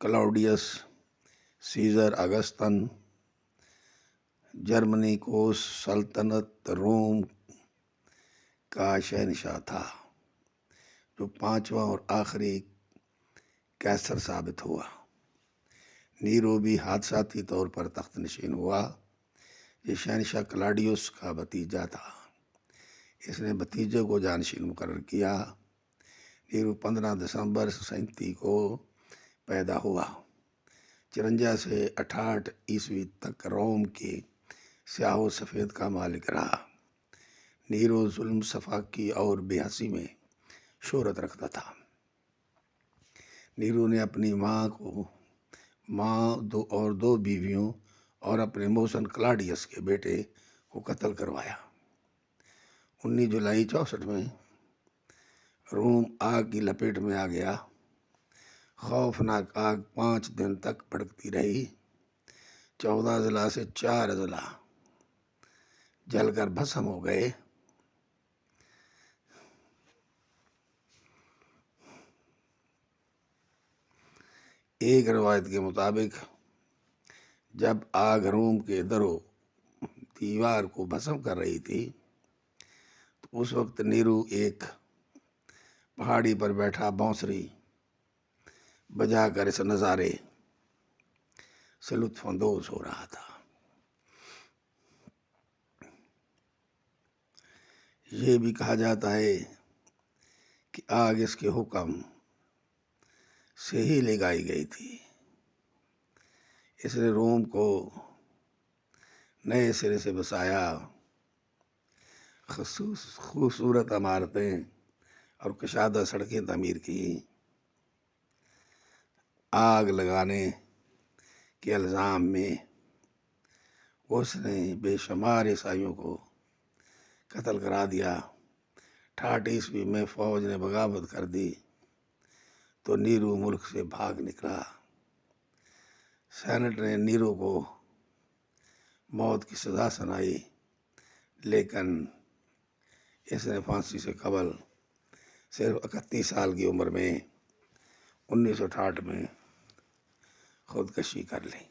کلاؤڈیس scissor اگستن Germany کو سلطنت روم کا شہنشاہ تھا، جو 5واں اور آخری قیصر ثابت ہوا۔ نیرو بھی حادثاتی طور پر تخت نشین ہوا۔ یہ شہنشاہ کلاڈیوس کا بھتیجا تھا۔ اس نے بھتیجے کو جانشین مقرر کیا۔ نیرو 15 دسمبر 37 کو پیدا ہوا۔ 54 سے 68 عیسوی تک روم کے سیاہ و سفید کا مالک رہا۔ نیرو ظلم، سفاکی اور بے حسی میں شہرت رکھتا تھا۔ نیرو نے اپنی ماں اور دو بیویوں اور اپنے محسن کلاڈیس کے بیٹے کو قتل کروایا۔ 19 جولائی 64 میں روم آگ کی لپیٹ میں آ گیا۔ خوفناک آگ 5 دن تک بھڑکتی رہی۔ 14 اضلاع سے 4 اضلاع جل کر بھسم ہو گئے۔ ایک روایت کے مطابق جب آگ روم کے در و دیوار کو بھسم کر رہی تھی تو اس وقت نیرو ایک پہاڑی پر بیٹھا بانسری بجا کر اس نظارے سے لطف اندوز ہو رہا تھا۔ یہ بھی کہا جاتا ہے کہ آگ اس کے حکم سے ہی لگائی گئی تھی۔ اس نے روم کو نئے سرے سے بسایا، خوبصورت عمارتیں اور کشادہ سڑکیں تعمیر کی۔ آگ لگانے کے الزام میں اس نے بے شمار عیسائیوں کو قتل کرا دیا۔ 68 عیسوی میں فوج نے بغاوت کر دی تو نیرو ملک سے بھاگ نکلا۔ سینٹ نے نیرو کو موت کی سزا سنائی، لیکن اس نے پھانسی سے قبل صرف 31 سال کی عمر میں 1968 میں خودکشی کر لی۔